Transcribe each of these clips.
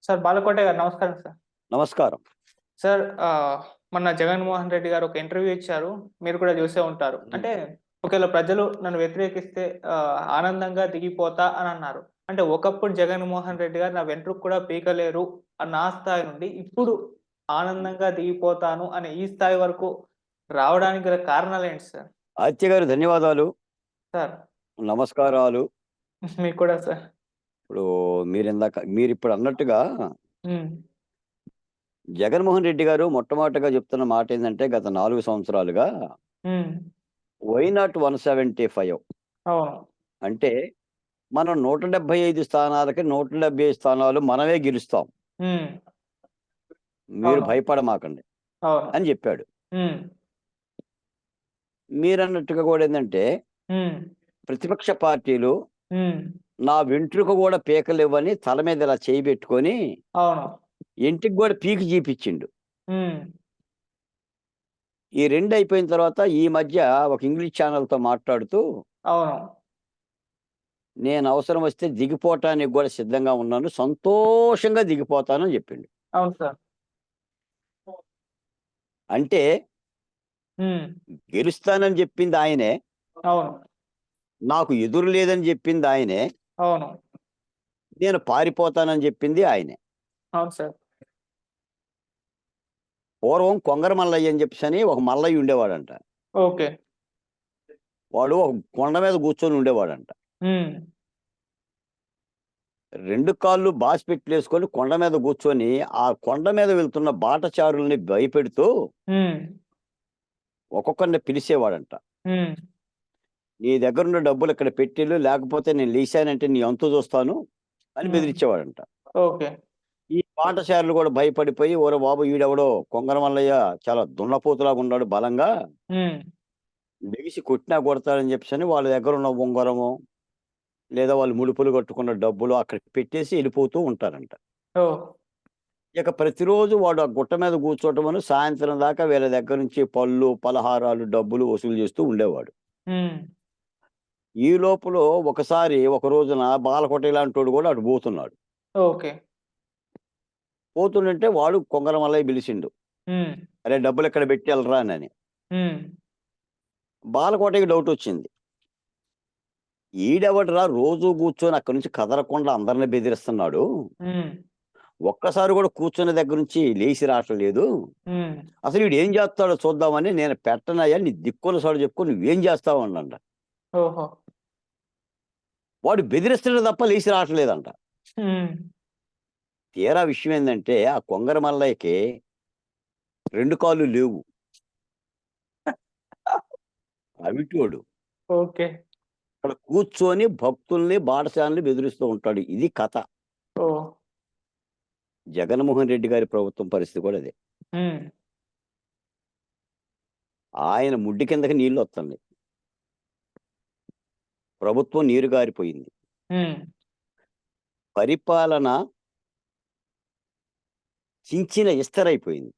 Sir బాలకోట గారు నమస్కారం sir. నమస్కారం. సార్ మొన్న జగన్మోహన్ రెడ్డి గారు ఒక ఇంటర్వ్యూ ఇచ్చారు. మీరు కూడా చూసే ఉంటారు. అంటే ఒకవేళ ప్రజలు నన్ను వ్యతిరేకిస్తే ఆనందంగా దిగిపోతా అని అన్నారు. అంటే ఒకప్పుడు జగన్మోహన్ రెడ్డి గారు నా వెంట్రుక కూడా పీకలేరు అన్న ఆ స్థాయి నుండి ఇప్పుడు ఆనందంగా దిగిపోతాను అనే ఈ స్థాయి వరకు రావడానికి గల కారణాలేంటి సార్? ఆదిత్య గారు ధన్యవాదాలు. సార్ నమస్కారాలు. మీకు కూడా సార్. ఇప్పుడు మీరిప్పుడు అన్నట్టుగా హ్మ్. జగన్మోహన్ రెడ్డి గారు మొట్టమొదటగా చెప్తున్న మాట ఏందంటే గత 4 సంవత్సరాలుగా హ్మ్. వై నాట్ 175 అవును. అంటే మనం 175 స్థానాలకి 175 స్థానాలు మనమే గెలుస్తాం. హ్మ్. మీరు అవును. భయపడమాకండి అవును. అని చెప్పాడు. హ్మ్. మీరన్నట్టుగా కూడా ఏందంటే హ్మ్. ప్రతిపక్ష పార్టీలు హ్మ్. నా వెంట్రుక కూడా పీకలేవని తల మీద ఇలా చేయి పెట్టుకొని అవును. ఇంటికి కూడా పీకి చూపించిండు. హ్మ్. ఈ 2 అయిపోయిన తర్వాత ఈ మధ్య ఒక ఇంగ్లీష్ ఛానెల్‌తో మాట్లాడుతూ, అవును. నేను అవసరం వస్తే దిగిపోవటానికి గూడా సిద్ధంగా ఉన్నాను. సంతోషంగా దిగిపోతానని జెప్పిండు. అవును సార్. అంటే హ్మ్. గెలుస్తానని జెప్పింది ఆయనే. అవును. నాకు ఎదురు లేదని జెప్పింది ఆయనే. అవును. నేను పారిపోతానని జెప్పింది ఆయనే. అవును సార్. పూర్వం కొంగర మల్లయ్య అని జెప్పేసని ఒక మల్లయ్య ఉండేవాడంట. ఓకే. వాడు ఒక కొండ మీద గూర్చొని ఉండేవాడంట. హ్మ్. 2 కాళ్ళు బాసిపెట్లేసుకొని కొండ మీద గూర్చొని, ఆ కొండ మీద వెళ్తున్న బాటచారుల్ని భయపెడుతూ హ్మ్. ఒక్కొక్కరిని పిలిసేవాడంట. హ్మ్. నీ దగ్గరున్న డబ్బులు ఇక్కడ పెట్టెళ్ళు, లేకపోతే నేను లేసానంటే నీ అంతు జూస్తాను అని హ్మ్. బెదిరించేవాడంట. ఓకే. ఈ పాఠశాలలు గూడా భయపడిపోయి, ఓరే బాబు! ఈడెవడో కొంగర మల్లయ్య చాలా దున్నపోతులాగున్నాడు బలంగా, హ్మ్. లెగిసి కొట్టినా కొడతాడని జెప్పేసని వాళ్ళ దగ్గరున్న ఉంగరమో, లేదా వాళ్ళు ముడుపులు కట్టుకున్న డబ్బులు అక్కడికి పెట్టేసి ఎళ్ళిపోతూ ఉంటారంట. ఓహ్! ఇక ప్రతిరోజు వాడు ఆ గుట్ట మీద కూర్చోటమను సాయంత్రం దాకా వీళ్ళ దగ్గర నుంచి పళ్ళు, పలహారాలు, డబ్బులు వసూలు చేస్తూ ఉండేవాడు. హ్మ్. ఈ లోపులో ఒక రోజున బాలకోట ఇలాంటోడు గూడా అటు బోతున్నాడు. ఓకే. పోతుండంటే వాడు కొంగర మల్లయ్య పిలిసిండు. హ్మ్. "అరేయ్! డబ్బులిక్కడ బెట్టి ఎళ్ళరా" అనని. హ్మ్. బాలకోటకి డౌటొచ్చింది. ఈడెవడురా రోజూ గూర్చొని అక్కడి నుంచి కదలకుండా అందరిని బెదిరిస్తున్నాడు. హ్మ్. ఒక్కసారి గూడా కూర్చున్న దగ్గర నుంచి లేసి రావటం లేదు. హ్మ్. అసలు ఈడేం జేత్తాడో చూద్దామని నేను పెట్టనయ్యా నీ దిక్కుల సాడు చెప్పుకొని నువ్వేం జేస్తావు అన్నాడంట. ఓహో! వాడు బెదిరిస్తున్నాడు తప్ప లేసి రావట్లేదంట. హ్మ్. తీరా విషయం ఏందంటే ఆ కొంగర మల్లయ్యకి 2 కాళ్ళు లేవు. అవిటోడు. ఓకే. అక్కడ కూర్చొని భక్తుల్ని, బాటసారుల్ని బెదిరిస్తూ ఉంటాడు. ఇది కథ. ఓహ్! జగన్మోహన్ రెడ్డి గారి ప్రభుత్వం పరిస్థితి కూడా అదే. హ్మ్. ఆయన ముడ్డి కిందకి నీళ్లొత్తన్నాయి. ప్రభుత్వం నీరు గారిపోయింది. హ్మ్. పరిపాలన చించిన ఇస్తరైపోయింది.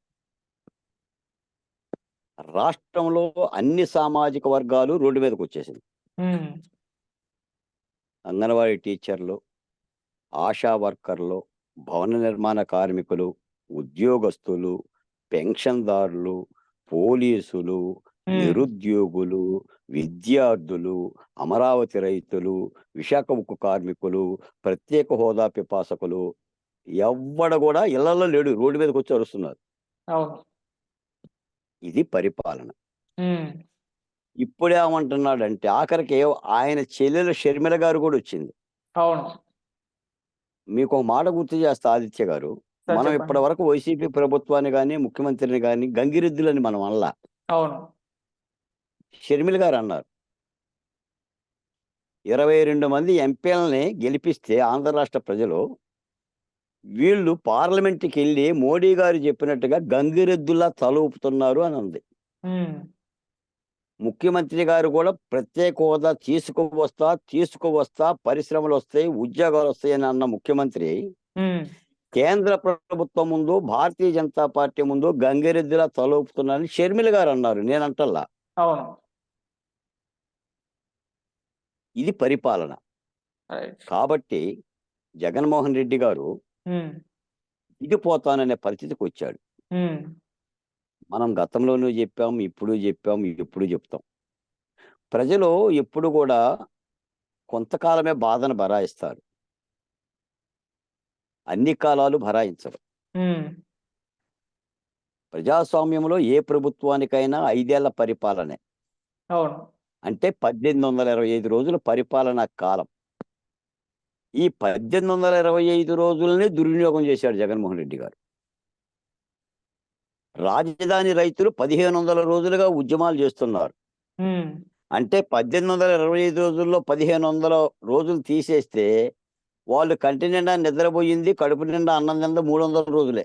రాష్ట్రంలో అన్ని సామాజిక వర్గాలు రోడ్డు మీదకొచ్చేసింది. హ్మ్. అంగన్వాడీ టీచర్లు, ఆశా వర్కర్లు, భవన నిర్మాణ కార్మికులు, ఉద్యోగస్తులు, పెన్షన్‌దారులు, పోలీసులు, హ్మ్. నిరుద్యోగులు, విద్యార్థులు, అమరావతి రైతులు, విశాఖ ఉక్కు కార్మికులు, ప్రత్యేక హోదా పిపాసకులు ఎవ్వడు గూడా ఇళ్లల్లో లేడు. రోడ్డు మీదకొచ్చి అరుస్తున్నారు. అవును. ఇది పరిపాలన. హ్మ్. ఇప్పుడేమంటున్నాడంటే ఆఖరికి ఆయన చెల్లెలు షర్మిల గారు గూడొచ్చింది. అవును. మీకో మాట గుర్తు చేస్తా ఆదిత్య గారు. సార్ మనం చెప్పండి. ఇప్పటివరకు వైసీపీ ప్రభుత్వాన్ని గాని, ముఖ్యమంత్రిని గాని గంగిరెద్దులని మనం అనలా. అవును. షర్మిల గారన్నారు. 22 మంది ఎంపీలని గెలిపిస్తే ఆంధ్ర రాష్ట్ర ప్రజలు, వీళ్ళు పార్లమెంట్‌కెళ్ళి మోడీ గారు చెప్పినట్టుగా గంగిరెద్దులా తల ఊపుతున్నారు అని అంది. హ్మ్. ముఖ్యమంత్రి గారు కూడా ప్రత్యేక హోదా తీసుకువస్తా, పరిశ్రమలొస్తాయి, ఉద్యోగాలొస్తాయని అన్న ముఖ్యమంత్రి హ్మ్. కేంద్ర ప్రభుత్వం ముందు, భారతీయ జనతా పార్టీ ముందు గంగిరెద్దులా తలూపుతున్నారని షర్మిల గారన్నారు. నేనంటల్లా. అవును. ఇది పరిపాలన. రైట్. కాబట్టి జగన్మోహన్ రెడ్డి గారు హ్మ్. దిగిపోతాననే పరిస్థితికి వచ్చాడు. హ్మ్. మనం గతంలోనూ చెప్పాం, ఇప్పుడు చెప్పాం, ఎప్పుడు చెప్తాం. ప్రజలు ఎప్పుడు కూడా కొంతకాలమే బాధను బరాయిస్తారు. అన్ని కాలాలు భరాయించరు. హ్మ్. ప్రజాస్వామ్యంలో ఏ ప్రభుత్వానికైనా 5 ఏళ్ల పరిపాలనే. అవును. అంటే 1825 రోజుల పరిపాలనా కాలం. ఈ 1825 రోజులనే దుర్వినియోగం చేశాడు జగన్మోహన్ రెడ్డి గారు. రాజధాని రైతులు 1500 రోజులుగా ఉద్యమాలు చేస్తున్నారు. హ్మ్. అంటే 1825 రోజుల్లో 1500 రోజులు తీసేస్తే వాళ్ళు కంటి నిండా నిద్రపోయింది, కడుపు నిండా అన్నం తిన్నది 300 రోజులే.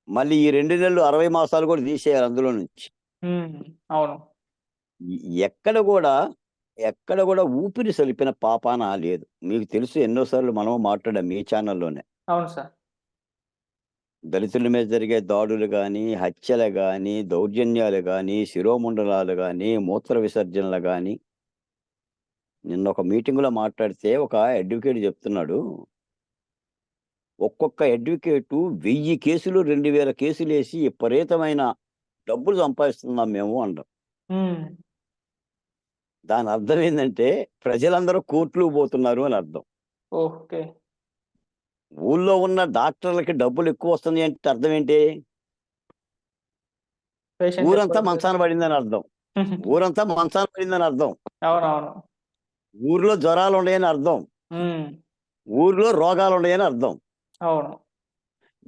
మళ్ళీ ఈ 2 నెలలు 60 మాసాలు కూడా తీసేయాలి అందులో నుంచి. హ్మ్. అవును. ఎ ఎక్కడ గూడా, ఎక్కడ గూడా ఊపిరి సలిపిన పాపాన లేదు. మీకు తెలుసు ఎన్నో సార్లు మనం మాట్లాడాం మీ ఛానల్‌లోనే. అవును సార్. దళితుల మీద జరిగే దాడులు గానీ, హత్యలు గానీ, దౌర్జన్యాలు గానీ, శిరోముండనాలు గానీ, మూత్ర విసర్జనలు గానీ, నిన్న ఒక మీటింగ్‌లో మాట్లాడితే ఒక అడ్వొకేట్ చెప్తున్నాడు. ఒక్కొక్క అడ్వొకేటు 1000 కేసులు, 2000 కేసులేసి విపరీతమైన డబ్బులు సంపాదిస్తున్నాం మేము అన్నాడు. హ్మ్. దాని అర్థం ఏందంటే ప్రజలందరూ కోర్టులకు పోతున్నారు అని అర్థం. ఓకే. ఊళ్ళో ఉన్న డాక్టర్లకి డబ్బులు ఎక్కువొస్తున్నాయి అంటే అర్థం ఏంటి? పేషెంట్స్ ఊరంతా ఎక్కువైపోయారు. మంచాన పడిందని అర్థం. ఊరంతా మంచాన పడిందని అర్థం. అవునవును. ఊర్లో జ్వరాలున్నాయని అర్థం. హ్మ్. ఊర్లో రోగాలున్నాయని అర్థం. అవును.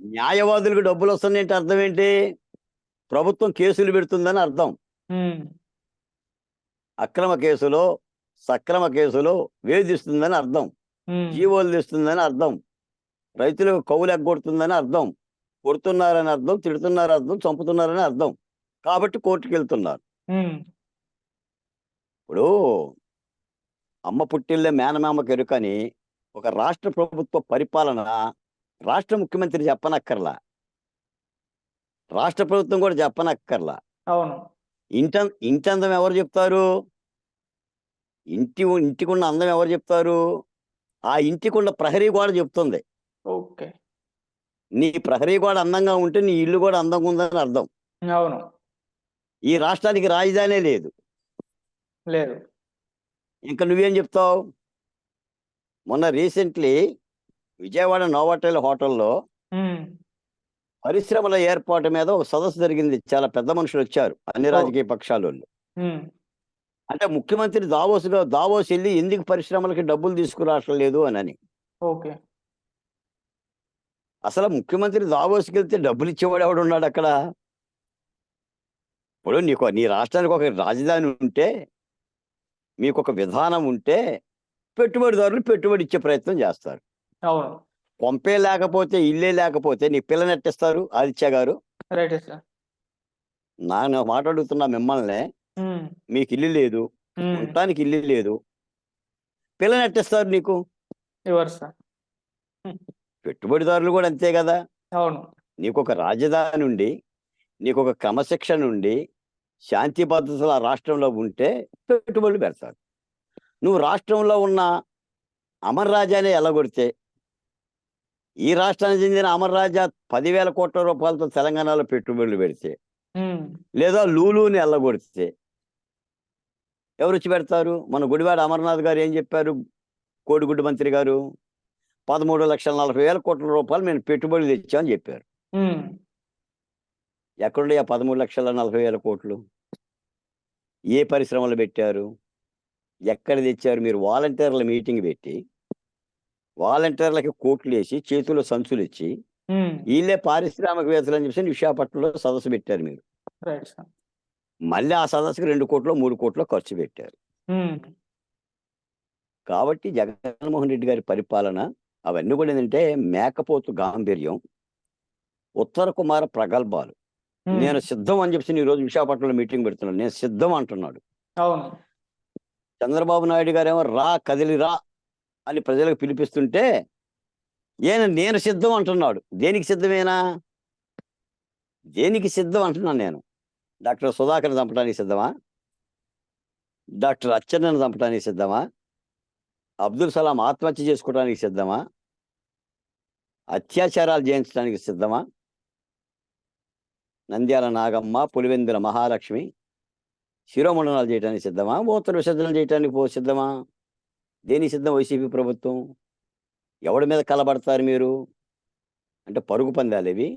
న్యాయవాదులకు డబ్బులొస్తున్నాయంటే అర్థం ఏంటి? ప్రభుత్వం కేసులు పెడుతుందని అర్థం. హ్మ్. అక్రమ కేసులో, సక్రమ కేసులో వేధిస్తుందని అర్థం. హ్మ్. జీవోలు తెస్తుందని అర్థం. రైతులకు కౌలు ఎగ్గొడుతుందని అర్థం. కొడుతున్నారని అర్థం, తిడుతున్నారని అర్థం, చంపుతున్నారని అర్థం. కాబట్టి కోర్టుకెళ్తున్నారు. హ్మ్. ఇప్పుడు అమ్మ పుట్టిల్లే మేనమామకెరుకని ఒక రాష్ట్ర ప్రభుత్వ పరిపాలన రాష్ట్ర ముఖ్యమంత్రి చెప్పనక్కర్లా. రాష్ట్ర ప్రభుత్వం కూడా చెప్పనక్కర్లా. అవును. ఇంటందం ఎవరు చెప్తారు? ఇంటికున్న అందం ఎవరు చెప్తారు? ఆ ఇంటికున్న ప్రహరీ గోడ చెప్తుంది. ఓకే. నీ ప్రహరీ గోడ అందంగా ఉంటే నీ ఇల్లు కూడా అందంగా ఉందని అర్థం. అవును. ఈ రాష్ట్రానికి రాజధానే లేదు. లేదు. ఇంక నువ్వేం చెప్తావు? మొన్న రీసెంట్‌లీ విజయవాడ నోవాటెల్ హోటల్‌లో హ్మ్. పరిశ్రమల ఏర్పాటు మీద ఒక సదస్సు జరిగింది. చాలా పెద్ద మనుషులొచ్చారు. అన్ని ఓహ్! రాజకీయ పక్షాలోళ్ళు. హ్మ్. అంటే ముఖ్యమంత్రి దావోస్ ఎళ్లి ఎందుకు పరిశ్రమలకి డబ్బులు తీసుకురావటం లేదు అనని. ఓకే. అసలు ముఖ్యమంత్రి దావోస్‌కెళ్తే డబ్బులిచ్చేవాడు ఎవడున్నాడక్కడ? ఇప్పుడు నీ రాష్ట్రానికి ఒక రాజధాని ఉంటే, మీకొక విధానం ఉంటే, పెట్టుబడిదారులు పెట్టుబడి ఇచ్చే ప్రయత్నం చేస్తారు. అవును. కొంపే లేకపోతే, ఇల్లే లేకపోతే నీకు పిల్లనెట్టిస్తారు ఆదిత్య గారు? రైటే సార్. నేను ఒక మాట అడుగుతున్నా మిమ్మల్నే. హ్మ్. మీకిల్లు లేదు. హ్మ్. ఉండటానికి ఇల్లు లేదు. పిల్లనెట్టిస్తారు నీకు? ఎవరు సార్? హ్మ్. పెట్టుబడిదారులు గూడా అంతే గదా! అవును. నీకొక రాజధాని ఉండి, నీకొక క్రమశిక్షణ ఉండి, శాంతి భద్రతలు ఆ రాష్ట్రంలో ఉంటే పెట్టుబడులు పెడతారు. నువ్వు రాష్ట్రంలో ఉన్న అమర్ రాజానే ఎల్లగొడితే, ఈ రాష్ట్రానికి చెందిన అమర్ రాజా 10,000 కోట్ల రూపాయలతో తెలంగాణలో పెట్టుబడులు పెడితే, హ్మ్. లేదా లూలూని ఎల్లగొడితే ఎవరొచ్చి పెడతారు? మన గుడివాడ అమర్నాథ్ గారు ఏం చెప్పారు? కోడిగుడ్డు మంత్రి గారు 13,40,00,000 కోట్ల రూపాయలు మేము పెట్టుబడులు తెచ్చామని చెప్పారు. హ్మ్. ఎక్కడున్నాయి ఆ 13,40,00,000 కోట్లు? ఏ పరిశ్రమలు పెట్టారు? ఎక్కడ తెచ్చారు? మీరు వాలంటీర్ల మీటింగ్ పెట్టి, వాలంటీర్లకి కోట్లేసి, చేతుల్లో సంచులిచ్చి, హ్మ్. ఈళ్ళే పారిశ్రామికవేత్తలని చెప్పేసి విశాఖపట్నంలో సదస్సు పెట్టారు మీరు. Right sir. మళ్ళీ ఆ సదస్సుకి 2,00,00,000 3,00,00,000 ఖర్చు పెట్టారు. హ్మ్. కాబట్టి జగన్మోహన్ రెడ్డి గారి పరిపాలన అవన్నీ కూడా ఏందంటే మేకపోతు గాంభీర్యం, ఉత్తర కుమార ప్రగల్భాలు. హ్మ్. నేను సిద్ధం అని చెప్పేసి ఈరోజు విశాఖపట్నంలో మీటింగ్ పెడుతున్నాడు. నేను సిద్ధం అంటున్నాడు. అవును. చంద్రబాబు నాయుడు గారేమో రా కదిలి రా అని ప్రజలకు పిలిపిస్తుంటే నేను సిద్ధం అంటున్నాడు. దేనికి సిద్ధమేనా? దేనికి సిద్ధం అంటున్నాను నేను. డాక్టర్ సుధాకర్‌ని చంపడానికి సిద్ధమా? డాక్టర్ అచ్చెన్నని చంపడానికి సిద్ధమా? అబ్దుల్ సలాం ఆత్మహత్య చేసుకోవడానికి సిద్ధమా? అత్యాచారాలు చేయించడానికి సిద్ధమా? నంద్యాల నాగమ్మ, పులివెందుల మహాలక్ష్మి శిరోమండనాలు చేయడానికి సిద్ధమా? మూత్ర విసర్జన చేయడానికి సిద్ధమా? దేనికి సిద్ధం వైసీపీ ప్రభుత్వం? ఎవడి మీద కలబడతారు మీరు? అంటే పరుగు పందాలు ఇవి?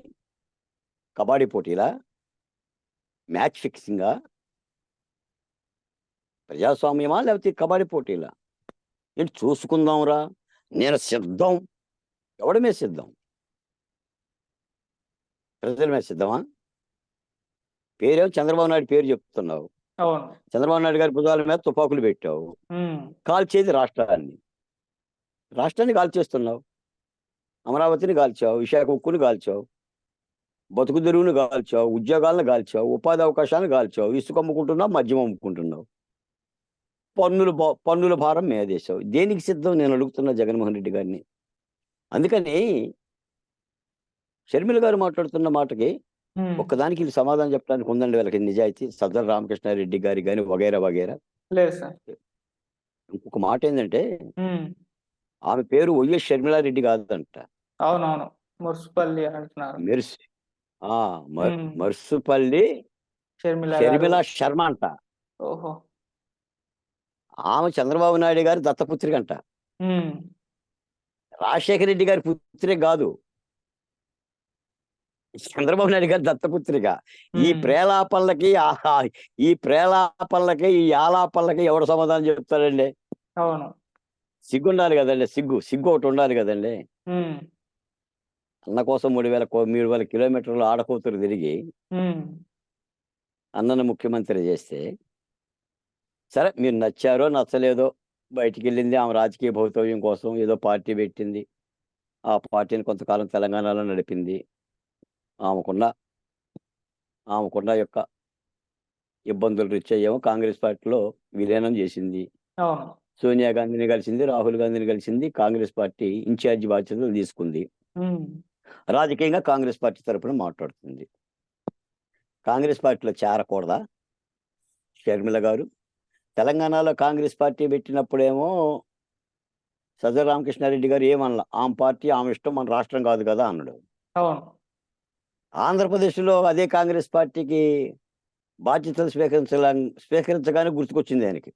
కబడ్డీ పోటీలా? మ్యాచ్ ఫిక్సింగా? ప్రజాస్వామ్యమా? లేకపోతే కబడ్డీ పోటీలా? ఏంటి చూసుకుందాంరా, నేను సిద్ధం. ఎవడి మీద సిద్ధం? ప్రజల మీద సిద్ధమా? పేరేమో చంద్రబాబు నాయుడు పేరు చెప్తున్నావు. అవును. చంద్రబాబు నాయుడు గారి భుజాల మీద తుపాకులు పెట్టావు. హ్మ్. కాల్చేది రాష్ట్రాన్ని. రాష్ట్రాన్ని కాల్చేస్తున్నావు. అమరావతిని కాల్చావు, విశాఖ ఉక్కుని కాల్చావు, బతుకు తెరువుని కాల్చావు, ఉద్యోగాలను కాల్చావు, ఉపాధి అవకాశాలను కాల్చావు, ఇసుక అమ్ముకుంటున్నావు, మద్యం అమ్ముకుంటున్నావు, పన్నుల భారం మేదేశావు. దేనికి సిద్ధం నేను అడుగుతున్నా జగన్మోహన్ రెడ్డి గారిని. అందుకని షర్మిల గారు మాట్లాడుతున్న మాటకి హ్మ్. ఒక్కదానికి వీళ్ళు సమాధానం చెప్పడానికి ఉందండి వీళ్ళకి నిజాయితీ. సజ్జల రామకృష్ణారెడ్డి గారి కానీ వగైరా వగైరా. లేదు సార్. ఇంకొక మాట ఏంటంటే, హ్మ్. ఆమె పేరు వైఎస్ షర్మిలారెడ్డి కాదంట, అవునవును. మున్సిపల్లి అని అంటున్నారు. మెర్స్ ఆ, హ్మ్. మర్సుపల్లి షర్మిల గారు. షర్మిల శర్మ అంట. ఓహో! ఆమె చంద్రబాబు నాయుడు గారి దత్తపుత్రిక అంట. హ్మ్. రాజశేఖర రెడ్డి గారి పుత్రిక కాదు, చంద్రబాబు నాయుడు గారి దత్తపుత్రిక. ఈ హ్మ్. ప్రేలాపనలకి ఈ ఆలాపనలకి ఎవడు సమాధానం చెప్తాడండి? అవును. సిగ్గు ఉండాలి కదండి, సిగ్గు ఒకటి ఉండాలి కదండి. హ్మ్. అన్న కోసం 3,000 కిలోమీటర్లు ఆడకూతురు తిరిగి హ్మ్. అన్నను ముఖ్యమంత్రి చేస్తే, సరే మీరు నచ్చారో నచ్చలేదో, బయటికి వెళ్ళింది ఆమె రాజకీయ భౌతవ్యం కోసం, ఏదో పార్టీ పెట్టింది, ఆ పార్టీని కొంతకాలం తెలంగాణలో నడిపింది. ఆమెకున్న ఆమెకున్న యొక్క ఇబ్బందుల రీత్యా ఏమో కాంగ్రెస్ పార్టీలో విలీనం చేసింది. అవును. సోనియా గాంధీని కలిసింది, రాహుల్ గాంధీని కలిసింది, కాంగ్రెస్ పార్టీ ఇన్ఛార్జి బాధ్యతలు తీసుకుంది. హ్మ్. రాజకీయంగా కాంగ్రెస్ పార్టీ తరపున మాట్లాడుతుంది. కాంగ్రెస్ పార్టీలో చేరకూడదా షర్మిల గారు? తెలంగాణలో కాంగ్రెస్ పార్టీ పెట్టినప్పుడేమో సజ్జల రామకృష్ణారెడ్డి గారు ఏమనలా, ఆమె పార్టీ ఆమె ఇష్టం, మన రాష్ట్రం కాదు కదా అన్నాడు. అవును. ఆంధ్రప్రదేశ్లో అదే కాంగ్రెస్ పార్టీకి బాధ్యతలు స్వీకరించగానే గుర్తుకొచ్చింది ఆయనకి,